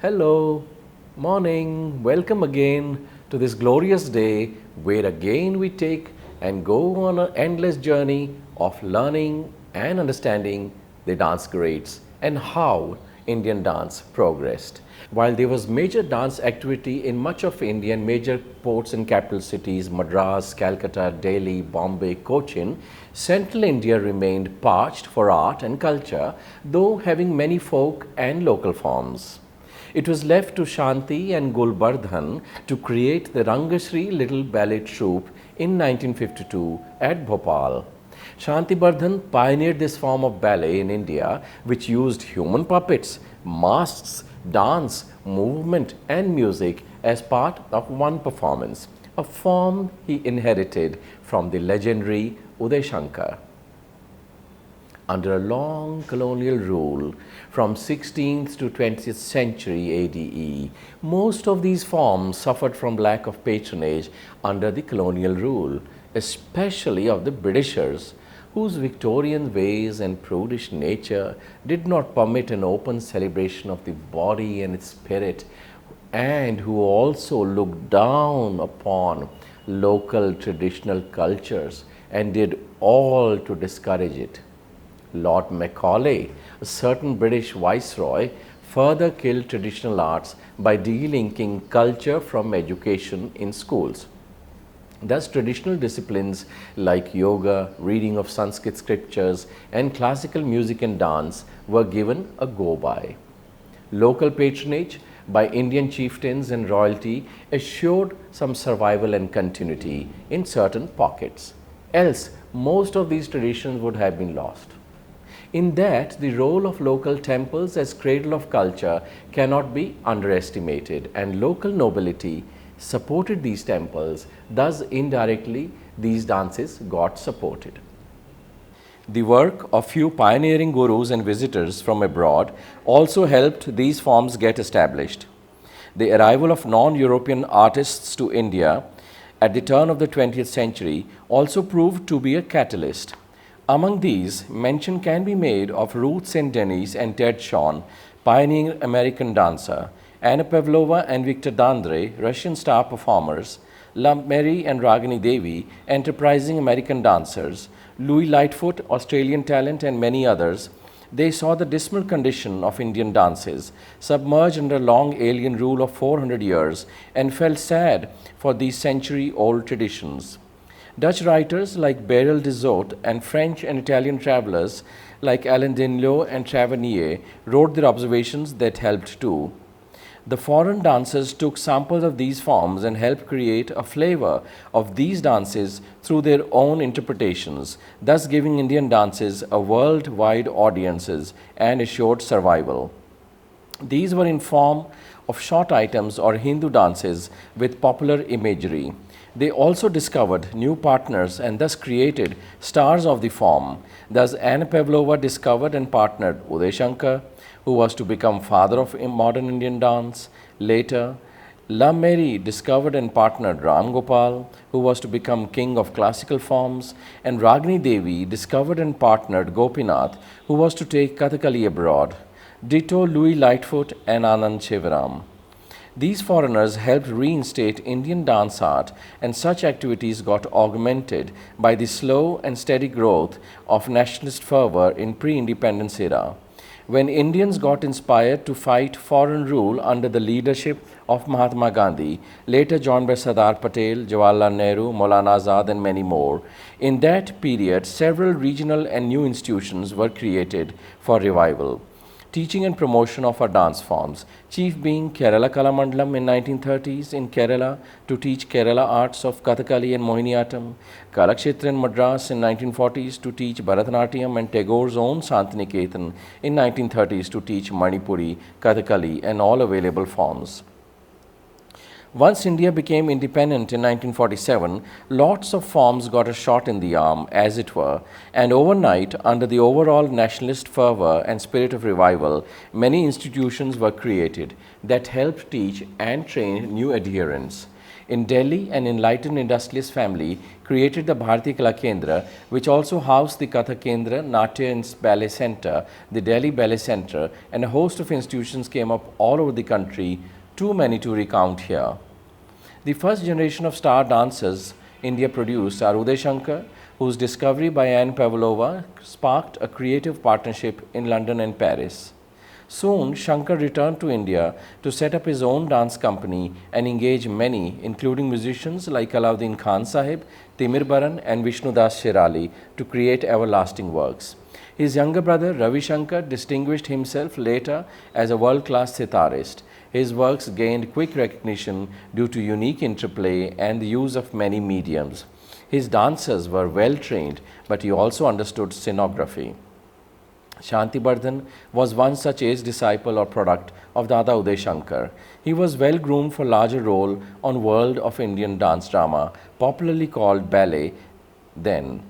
Hello, morning, welcome again to this glorious day where again we take and go on an endless journey of learning and understanding the dance grades and how Indian dance progressed. While there was major dance activity in much of India and major ports and capital cities, Madras, Calcutta, Delhi, Bombay, Cochin, central India remained parched for art and culture, though having many folk and local forms. It was left to Shanti and Gulbardhan to create the Rangashri Little Ballet Troupe in 1952 at Bhopal. Shanti Bardhan pioneered this form of ballet in India, which used human puppets, masks, dance, movement, and music as part of one performance, a form he inherited from the legendary Udayshankar. Under a long colonial rule from 16th to 20th century ADE, most of these forms suffered from lack of patronage under the colonial rule, especially of the Britishers, whose Victorian ways and prudish nature did not permit an open celebration of the body and its spirit, and who also looked down upon local traditional cultures and did all to discourage it. Lord Macaulay, a certain British viceroy, further killed traditional arts by delinking culture from education in schools. Thus, traditional disciplines like yoga, reading of Sanskrit scriptures, and classical music and dance were given a go by. Local patronage by Indian chieftains and royalty assured some survival and continuity in certain pockets. Else, most of these traditions would have been lost. In that, the role of local temples as cradle of culture cannot be underestimated, and local nobility supported these temples, thus indirectly these dances got supported. The work of few pioneering gurus and visitors from abroad also helped these forms get established. The arrival of non-European artists to India at the turn of the 20th century also proved to be a catalyst. Among these, mention can be made of Ruth St. Denis and Ted Shawn, pioneering American dancer, Anna Pavlova and Victor Dandre, Russian star performers, La Mary and Ragini Devi, enterprising American dancers, Louis Lightfoot, Australian talent, and many others. They saw the dismal condition of Indian dances, submerged under long alien rule of 400 years, and felt sad for these century-old traditions. Dutch writers like Beryl de Zoet and French and Italian travelers like Alain Denlot and Tavernier wrote their observations that helped too. The foreign dancers took samples of these forms and helped create a flavor of these dances through their own interpretations, thus giving Indian dances a worldwide audiences and assured survival. These were in form of short items or Hindu dances with popular imagery. They also discovered new partners and thus created stars of the form. Thus, Anna Pavlova discovered and partnered Udayshankar, who was to become father of modern Indian dance. Later, La Mary discovered and partnered Ram Gopal, who was to become king of classical forms, and Ragini Devi discovered and partnered Gopinath, who was to take Kathakali abroad. Ditto Louis Lightfoot and Anand Shivaram. These foreigners helped reinstate Indian dance art, and such activities got augmented by the slow and steady growth of nationalist fervor in pre-independence era, when Indians got inspired to fight foreign rule under the leadership of Mahatma Gandhi, later joined by Sardar Patel, Jawaharlal Nehru, Maulana Azad, and many more. In that period, several regional and new institutions were created for revival, teaching and promotion of our dance forms, chief being Kerala Kalamandalam in 1930s in Kerala to teach Kerala arts of Kathakali and Mohiniyattam, Kalakshetra in Madras in 1940s to teach Bharatanatyam, and Tagore's own Santiniketan in 1930s to teach Manipuri, Kathakali, and all available forms. Once India became independent in 1947, lots of forms got a shot in the arm, as it were, and overnight, under the overall nationalist fervor and spirit of revival, many institutions were created that helped teach and train new adherents. In Delhi, an enlightened industrialist family created the Bharati Kala Kendra, which also housed the Kathak Kendra, Natya and Ballet Center, the Delhi Ballet Center, and a host of institutions came up all over the country, too many to recount here. The first generation of star dancers India produced are Udayshankar, whose discovery by Anne Pavlova sparked a creative partnership in London and Paris. Soon, Shankar returned to India to set up his own dance company and engage many, including musicians like Alauddin Khan Sahib, Timir Baran, and Vishnudas Shirali, to create everlasting works. His younger brother Ravi Shankar distinguished himself later as a world-class sitarist. His works gained quick recognition due to unique interplay and the use of many mediums. His dancers were well trained, but he also understood scenography. Shanti Bardhan was one such ace disciple or product of Dada Udayshankar. He was well groomed for larger role on world of Indian dance drama, popularly called ballet then.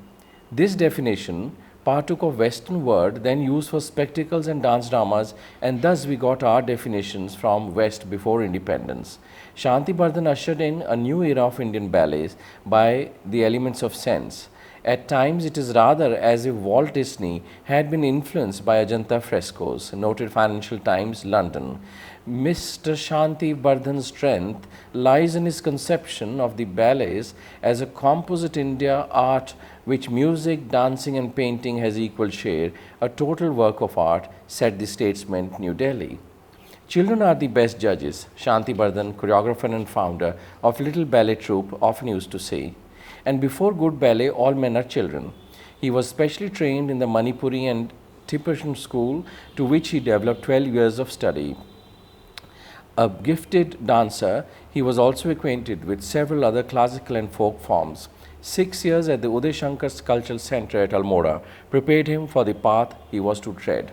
This definition partook of Western word then used for spectacles and dance dramas, and thus we got our definitions from West before independence. Shanti Bardhan ushered in a new era of Indian ballets by the elements of sense. At times, it is rather as if Walt Disney had been influenced by Ajanta frescoes, noted Financial Times, London. Mr. Shanti Bardhan's strength lies in his conception of the ballets as a composite India art which music, dancing and painting has equal share, a total work of art, said the statesman, New Delhi. Children are the best judges, Shanti Bardhan, choreographer and founder of Little Ballet Troup, often used to say. And before good ballet, all men are children. He was specially trained in the Manipuri and Tibetan school, to which he developed 12 years of study. A gifted dancer, he was also acquainted with several other classical and folk forms. 6 years at the Udayshankar Cultural Center at Almora prepared him for the path he was to tread.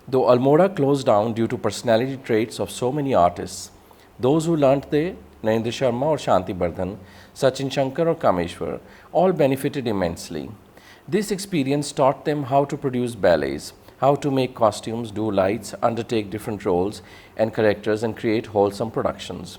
Though Almora closed down due to personality traits of so many artists, those who learnt there, Narendra Sharma or Shanti Bardhan, Sachin Shankar or Kameshwar, all benefited immensely. This experience taught them how to produce ballets, how to make costumes, do lights, undertake different roles and characters, and create wholesome productions.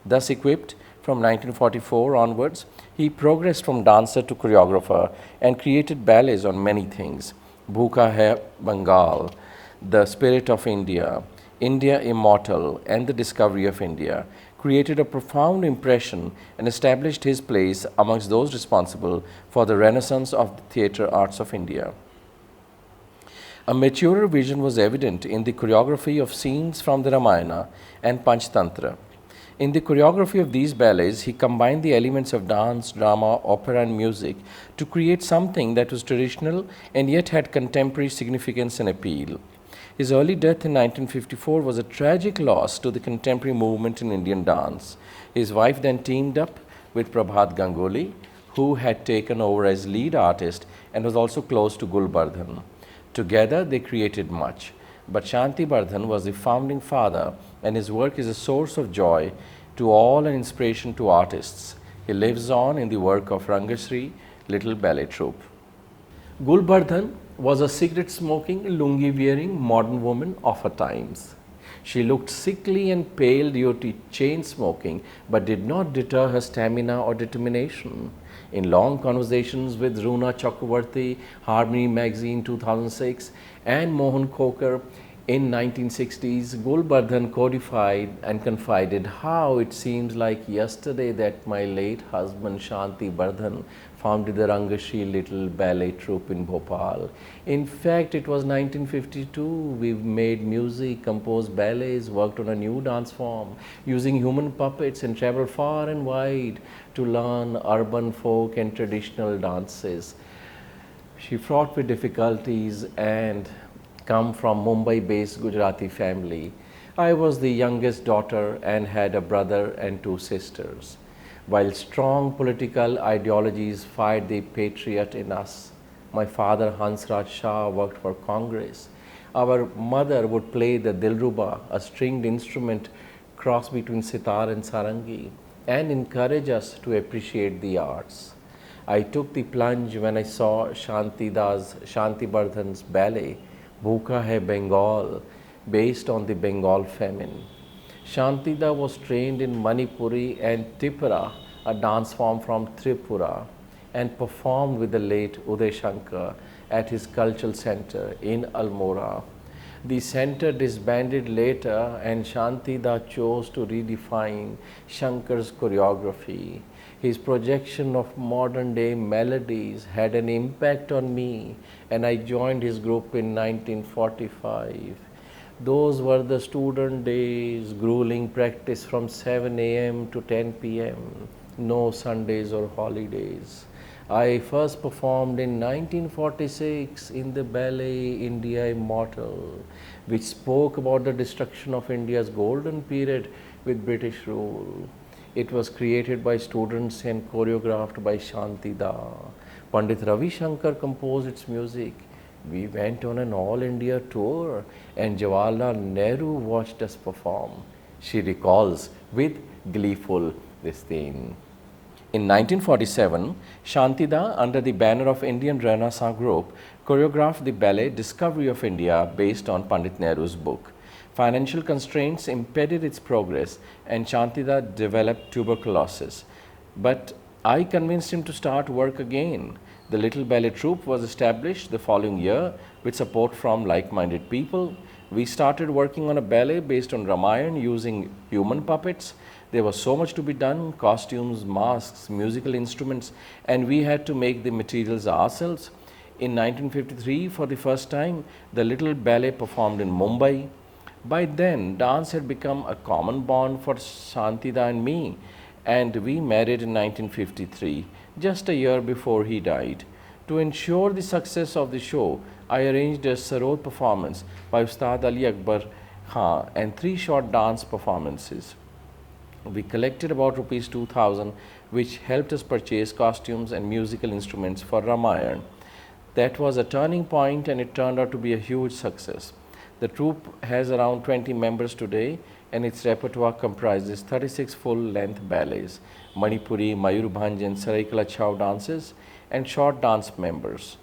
Thus equipped, from 1944 onwards, he progressed from dancer to choreographer and created ballets on many things: Bhuka Hai Bengal, The Spirit of India, India Immortal, and The Discovery of India, created a profound impression and established his place amongst those responsible for the renaissance of the theatre arts of India. A maturer vision was evident in the choreography of scenes from the Ramayana and Panchtantra. In the choreography of these ballets, he combined the elements of dance, drama, opera, and music to create something that was traditional and yet had contemporary significance and appeal. His early death in 1954 was a tragic loss to the contemporary movement in Indian dance. His wife then teamed up with Prabhat Ganguly, who had taken over as lead artist and was also close to Gulbardhan. Together, they created much. But Shanti Bardhan was the founding father, and his work is a source of joy to all and inspiration to artists. He lives on in the work of Rangashri, Little Ballet Troupe. Gulbardhan was a cigarette-smoking, lungi-wearing modern woman of her times. She looked sickly and pale due to chain-smoking, but did not deter her stamina or determination. In long conversations with Runa Chakravarti, Harmony Magazine 2006, and Mohan Khokar in 1960s, Gulbardhan codified and confided how it seems like yesterday that my late husband Shanti Bardhan founded the Rangashri Little Ballet Troupe in Bhopal. In fact, it was 1952. We made music, composed ballets, worked on a new dance form, using human puppets, and traveled far and wide to learn urban folk and traditional dances. She fought with difficulties and come from Mumbai-based Gujarati family. I was the youngest daughter and had a brother and 2 sisters. While strong political ideologies fired the patriot in us, my father Hansraj Shah worked for Congress. Our mother would play the Dilruba, a stringed instrument cross between sitar and sarangi, and encourage us to appreciate the arts. I took the plunge when I saw Shanti Bardhan's ballet, Bhuka Hai Bengal, based on the Bengal famine. Shantida was trained in Manipuri and Tipura, a dance form from Tripura, and performed with the late Udayshankar at his cultural center in Almora. The center disbanded later, and Shantida chose to redefine Shankar's choreography. His projection of modern day melodies had an impact on me, and I joined his group in 1945. Those were the student days, grueling practice from 7 a.m. to 10 p.m., no Sundays or holidays. I first performed in 1946 in the ballet India Immortal, which spoke about the destruction of India's golden period with British rule. It was created by students and choreographed by Shantida. Pandit Ravi Shankar composed its music. We went on an all India tour and Jawaharlal Nehru watched us perform. She recalls with gleeful disdain. In 1947, Shantida, under the banner of Indian Renaissance Group, choreographed the ballet Discovery of India based on Pandit Nehru's book. Financial constraints impeded its progress and Shantida developed tuberculosis. But I convinced him to start work again. The little ballet troupe was established the following year with support from like-minded people. We started working on a ballet based on Ramayana using human puppets. There was so much to be done, costumes, masks, musical instruments, and we had to make the materials ourselves. In 1953, for the first time, the little ballet performed in Mumbai. By then, dance had become a common bond for Shantida and me, and we married in 1953, just a year before he died. To ensure the success of the show, I arranged a sarod performance by Ustad Ali Akbar Khan and 3 short dance performances. We collected about rupees 2000, which helped us purchase costumes and musical instruments for Ramayana. That was a turning point and it turned out to be a huge success. The troupe has around 20 members today and its repertoire comprises 36 full-length ballets, Manipuri, Mayurbhanj and Saraikala Chhav dances and short dance members.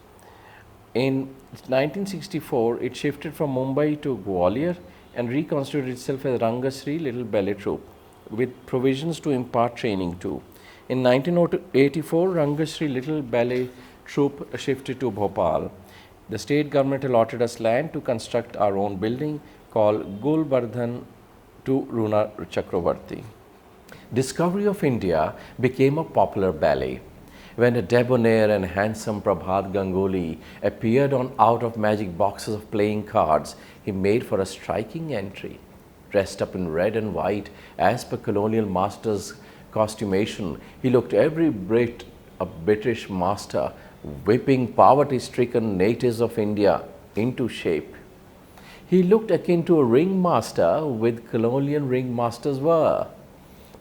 In 1964, it shifted from Mumbai to Gwalior and reconstituted itself as Rangasri Little Ballet Troupe, with provisions to impart training too. In 1984, Rangasri Little Ballet Troupe shifted to Bhopal. The state government allotted us land to construct our own building called Gulbardhan to Runa Chakravarti. Discovery of India became a popular ballet. When a debonair and handsome Prabhat Ganguly appeared on out of magic boxes of playing cards, he made for a striking entry. Dressed up in red and white as per colonial masters' costumation, he looked every bit a British master, whipping poverty-stricken natives of India into shape. He looked akin to a ringmaster with colonial ringmasters were.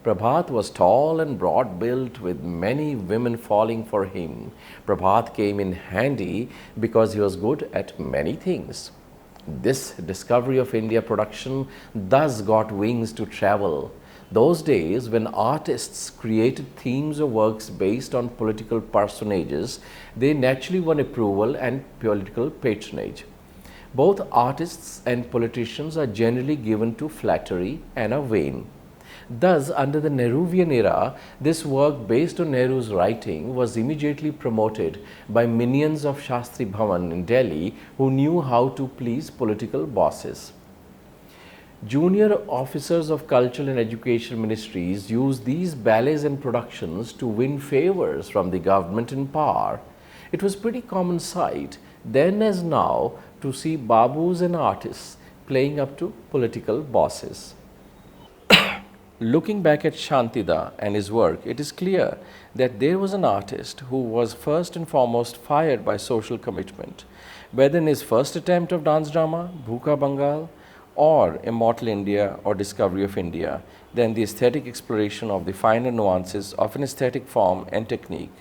Prabhat was tall and broad-built with many women falling for him. Prabhat came in handy because he was good at many things. This Discovery of India production thus got wings to travel. Those days when artists created themes or works based on political personages, they naturally won approval and political patronage. Both artists and politicians are generally given to flattery and are vain. Thus, under the Nehruvian era, this work based on Nehru's writing was immediately promoted by minions of Shastri Bhavan in Delhi who knew how to please political bosses. Junior officers of cultural and education ministries used these ballets and productions to win favors from the government in power. It was pretty common sight, then as now, to see babus and artists playing up to political bosses. Looking back at Shantida and his work, it is clear that there was an artist who was first and foremost fired by social commitment. Whether in his first attempt of dance drama, Bhuka Bangal, or Immortal India or Discovery of India, then the aesthetic exploration of the finer nuances of an aesthetic form and technique.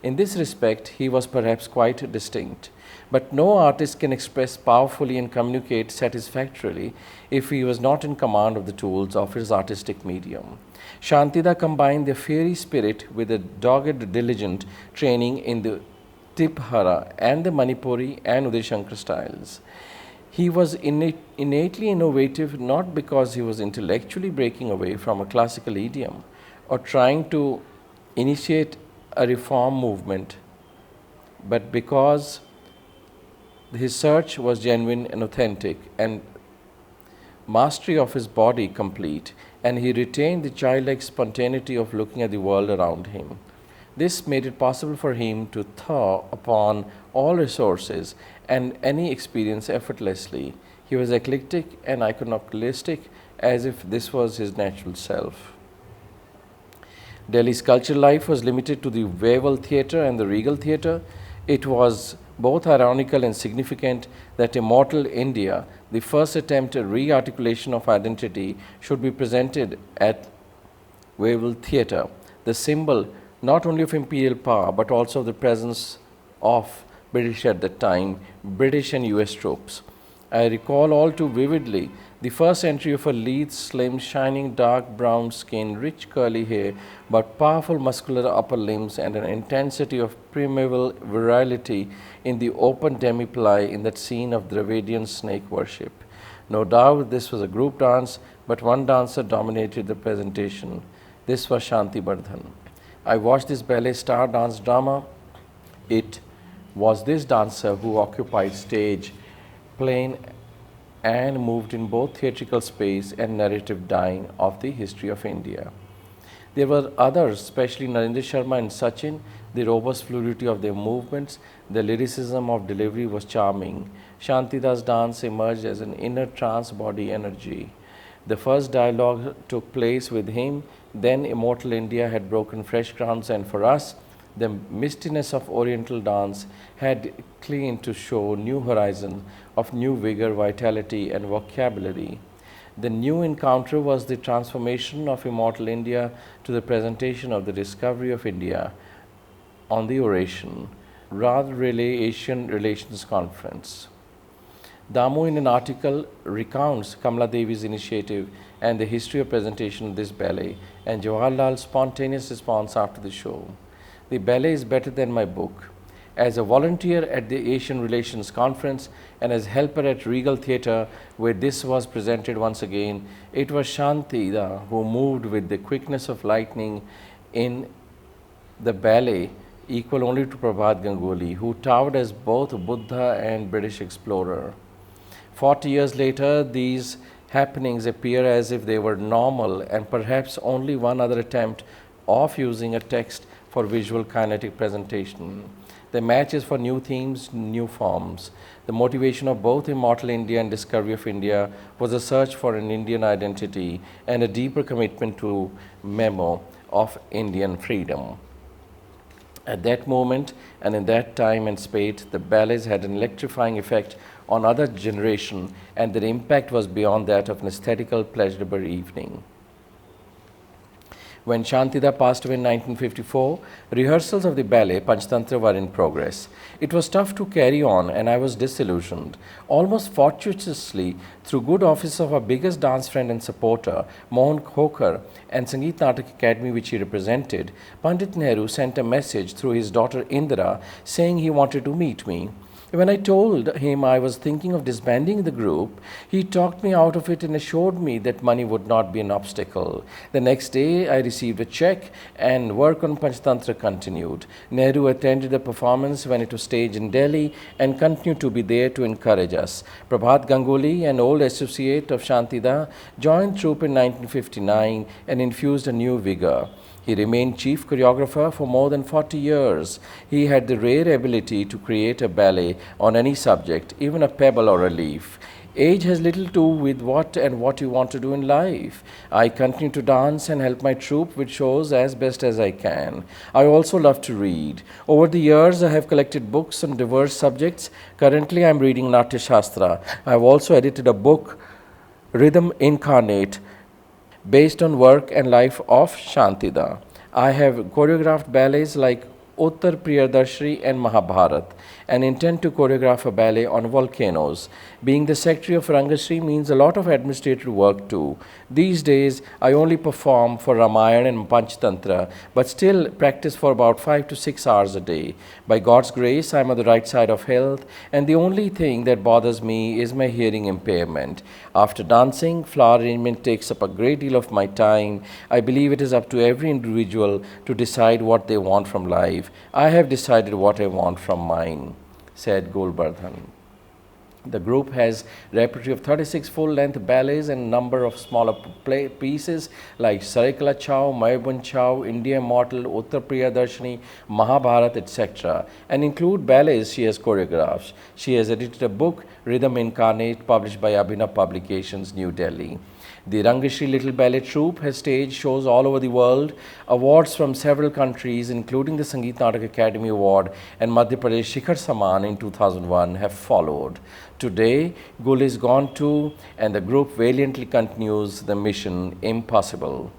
In this respect, he was perhaps quite distinct. But no artist can express powerfully and communicate satisfactorily if he was not in command of the tools of his artistic medium. Shantida combined the fiery spirit with a dogged, diligent training in the Tiphara and the Manipuri and Udayshankar styles. He was innately innovative not because he was intellectually breaking away from a classical idiom or trying to initiate a reform movement, but because his search was genuine and authentic, and mastery of his body complete, and he retained the childlike spontaneity of looking at the world around him. This made it possible for him to thaw upon all resources and any experience effortlessly. He was eclectic and iconoclastic as if this was his natural self. Delhi's cultural life was limited to the Wavell Theatre and the Regal Theatre. It was both ironical and significant that Immortal India, the first attempt at re-articulation of identity, should be presented at Wavell Theatre, the symbol not only of imperial power but also of the presence of British at the time, British and US troops. I recall all too vividly the first entry of a lithe, slim, shining, dark brown skin, rich curly hair, but powerful muscular upper limbs and an intensity of primeval virility in the open demi-plie in that scene of Dravidian snake worship. No doubt this was a group dance, but one dancer dominated the presentation. This was Shanti Bardhan. I watched this ballet star dance drama. It was this dancer who occupied stage, plain and moved in both theatrical space and narrative dying of the history of India. There were others, especially Narendra Sharma and Sachin. The robust fluidity of their movements, the lyricism of delivery was charming. Shantida's dance emerged as an inner trance body energy. The first dialogue took place with him. Then Immortal India had broken fresh grounds, and for us, the mistiness of Oriental dance had cleaned to show new horizons of new vigor, vitality, and vocabulary. The new encounter was the transformation of Immortal India to the presentation of the discovery of India on the oration, rather Relay Asian Relations Conference. Damu, in an article, recounts Kamala Devi's initiative and the history of presentation of this ballet, and Jawaharlal's spontaneous response after the show. The ballet is better than my book. As a volunteer at the Asian Relations Conference and as helper at Regal Theatre, where this was presented once again, it was Shantida who moved with the quickness of lightning in the ballet, equal only to Prabhat Ganguly, who towered as both Buddha and British explorer. 40 years later, these happenings appear as if they were normal, and perhaps only one other attempt of using a text for visual kinetic presentation. The match is for new themes, new forms. The motivation of both Immortal India and Discovery of India was a search for an Indian identity and a deeper commitment to memo of Indian freedom. At that moment and in that time and space, the ballets had an electrifying effect on other generation, and their impact was beyond that of an aesthetical, pleasurable evening. When Shantida passed away in 1954, rehearsals of the ballet Panchtantra were in progress. It was tough to carry on, and I was disillusioned. Almost fortuitously, through good office of our biggest dance friend and supporter, Mohan Khokar, and Sangeet Natak Academy which he represented, Pandit Nehru sent a message through his daughter Indira saying he wanted to meet me. When I told him I was thinking of disbanding the group, he talked me out of it and assured me that money would not be an obstacle. The next day, I received a check and work on Panchtantra continued. Nehru attended the performance when it was staged in Delhi and continued to be there to encourage us. Prabhat Ganguly, an old associate of Shantida, joined Troup in 1959 and infused a new vigor. He remained chief choreographer for more than 40 years. He had the rare ability to create a ballet on any subject, even a pebble or a leaf. Age has little to do with what you want to do in life. I continue to dance and help my troupe with shows as best as I can. I also love to read. Over the years, I have collected books on diverse subjects. Currently, I am reading Natya Shastra. I have also edited a book, Rhythm Incarnate, based on work and life of Shantida. I have choreographed ballets like Uttar Priyadarshini and Mahabharat, and intend to choreograph a ballet on volcanoes. Being the secretary of Rangashree means a lot of administrative work too. These days, I only perform for Ramayana and Panchtantra, but still practice for about 5 to 6 hours a day. By God's grace, I am on the right side of health, and the only thing that bothers me is my hearing impairment. After dancing, flower arrangement takes up a great deal of my time. I believe it is up to every individual to decide what they want from life. I have decided what I want from mine, said Golbardhan. The group has a repertoire of 36 full-length ballets and a number of smaller pieces like Sarikala Chao, Mayabun Chao, India Immortal, Uttar Priyadarshini, Mahabharat, etc. and include ballets she has choreographed. She has edited a book, Rhythm Incarnate, published by Abhinav Publications, New Delhi. The Rangashree Little Ballet Troupe has staged shows all over the world. Awards from several countries, including the Sangeet Natak Academy Award and Madhya Pradesh Shikhar Saman in 2001, have followed. Today, Gul is gone too, and the group valiantly continues the mission impossible.